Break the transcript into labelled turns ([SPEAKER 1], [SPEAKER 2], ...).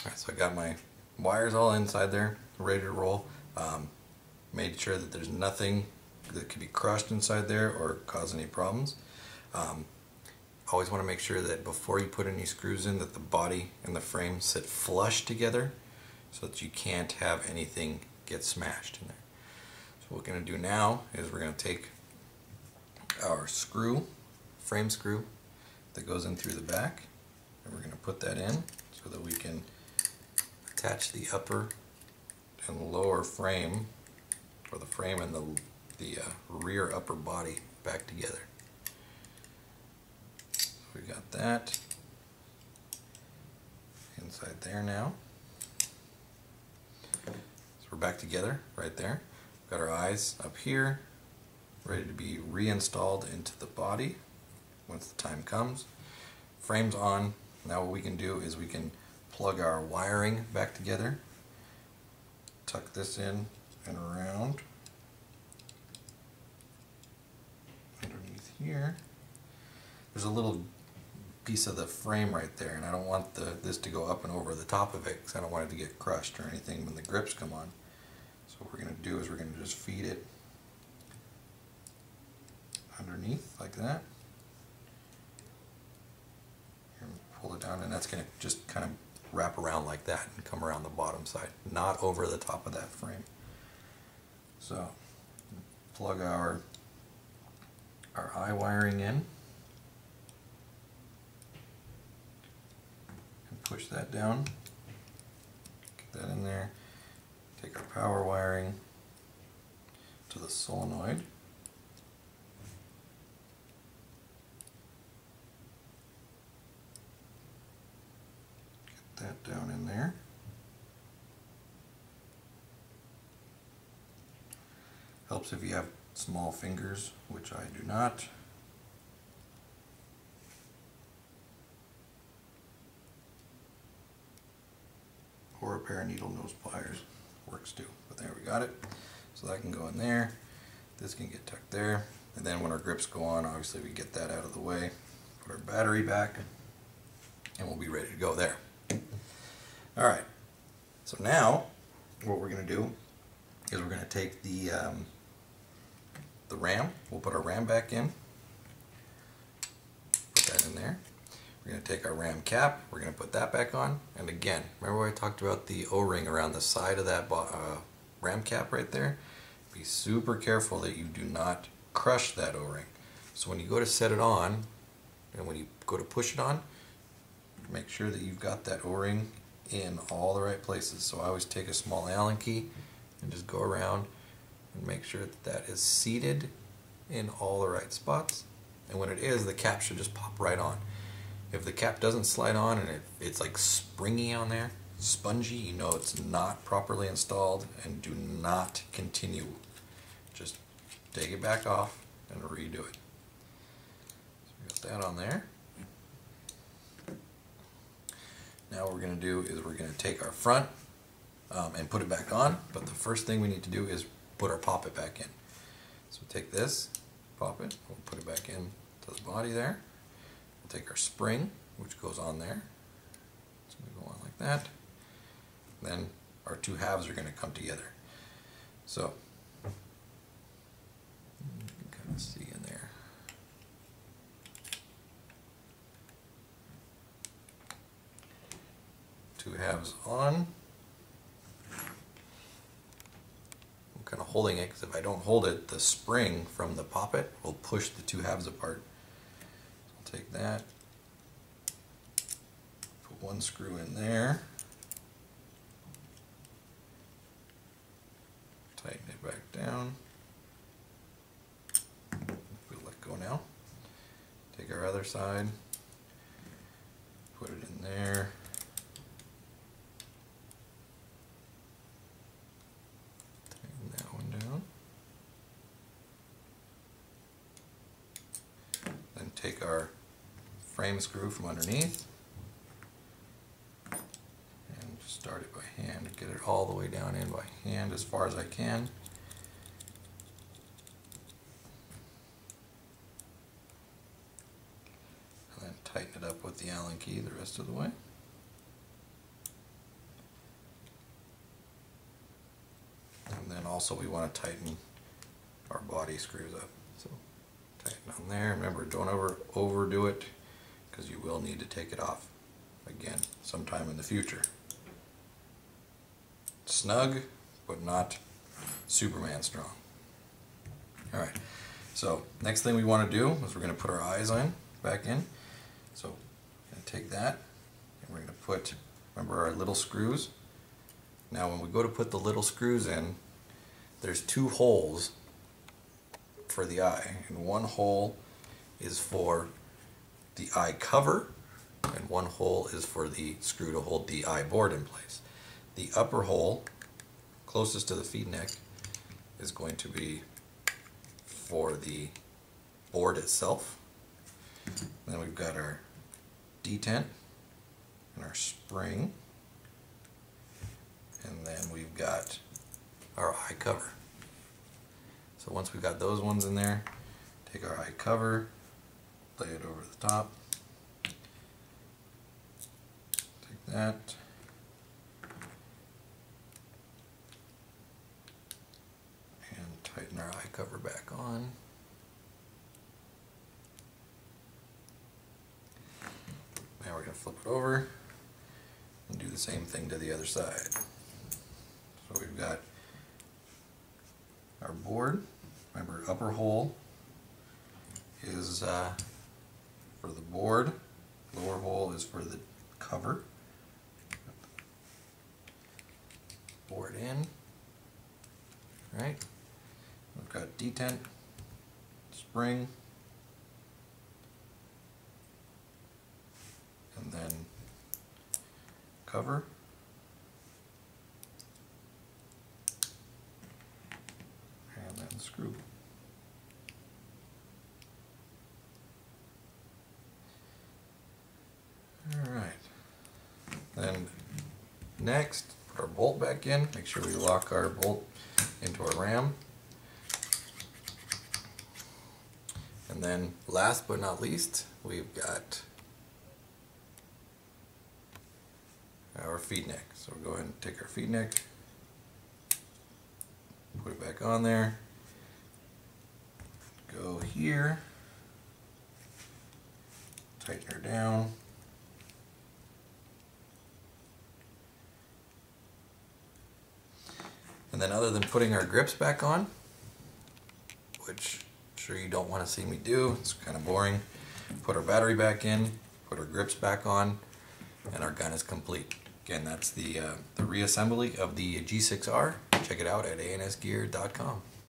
[SPEAKER 1] Alright, so I got my wires all inside there, ready to roll. Made sure that there's nothing that could be crushed inside there or cause any problems. Always want to make sure that before you put any screws in, that the body and the frame sit flush together so that you can't have anything get smashed in there. So what we're going to do now is we're going to take our screw, frame screw that goes in through the back, and we're going to put that in so that we can attach the upper and lower frame, or the frame and the rear upper body back together. So we got that inside there now. So we're back together right there. Got our eyes up here, ready to be reinstalled into the body once the time comes. Frame's on. Now what we can do is we can plug our wiring back together, tuck this in and around underneath here. There's a little piece of the frame right there, and I don't want this to go up and over the top of it because I don't want it to get crushed or anything when the grips come on. So what we're going to do is we're going to just feed it underneath like that. And pull it down, and that's going to just kind of wrap around like that and come around the bottom side, not over the top of that frame. So plug our eye wiring in and push that down, get that in there, take our power wiring to the solenoid, that down in there. Helps if you have small fingers, which I do not. Or a pair of needle nose pliers works too. But there, we got it. So that can go in there. This can get tucked there. And then when our grips go on, obviously we get that out of the way. Put our battery back, and we'll be ready to go there. Alright, so now what we're going to do is we're going to take the RAM. We'll put our RAM back in. Put that in there. We're going to take our RAM cap. We're going to put that back on. And again, remember when I talked about the O-ring around the side of that RAM cap right there? Be super careful that you do not crush that O-ring. So when you go to set it on, and when you go to push it on, make sure that you've got that O-ring in all the right places. So I always take a small Allen key and just go around and make sure that that is seated in all the right spots. And when it is, the cap should just pop right on. If the cap doesn't slide on and it's like springy on there, spongy, you know it's not properly installed, and do not continue. Just take it back off and redo it. So we got that on there. Now what we're going to do is we're going to take our front and put it back on, but the first thing we need to do is put our poppet back in. So take this, pop it, we'll put it back in to the body there. We'll take our spring, which goes on there. It's going to go on like that. Then our two halves are going to come together. So you can kind of see in there. Two halves on. I'm kind of holding it because if I don't hold it, the spring from the poppet will push the two halves apart. So I'll take that, put one screw in there, tighten it back down. We'll let go now. Take our other side, put it in there. Take our frame screw from underneath and just start it by hand. Get it all the way down in by hand as far as I can. And then tighten it up with the Allen key the rest of the way. also we want to tighten our body screws up. So tighten on there. Remember, don't overdo it, because you will need to take it off again sometime in the future. Snug, but not Superman strong. Alright, so next thing we want to do is we're going to put our eyes back in. So we're going to take that and we're going to put, remember, our little screws. Now when we go to put the little screws in, there's two holes for the eye, and one hole is for the eye cover and one hole is for the screw to hold the eye board in place. The upper hole, closest to the feed neck, is going to be for the board itself. Then we've got our detent and our spring, and then we've got our eye cover. So once we've got those ones in there, take our eye cover, lay it over the top, take that, and tighten our eye cover back on. Now we're going to flip it over and do the same thing to the other side. So we've got our board. Remember, upper hole is for the board, lower hole is for the cover. Board in, right? We've got detent, spring, and then cover. And then screw. Alright. Then next, put our bolt back in. Make sure we lock our bolt into our ram. And then last but not least, we've got our feed neck. So we'll go ahead and take our feed neck, put it back on there, go here, tighten her down, and then other than putting our grips back on, which I'm sure you don't want to see me do, it's kind of boring, put our battery back in, put our grips back on, and our gun is complete. Again, that's the reassembly of the G6R. Check it out at ansgear.com.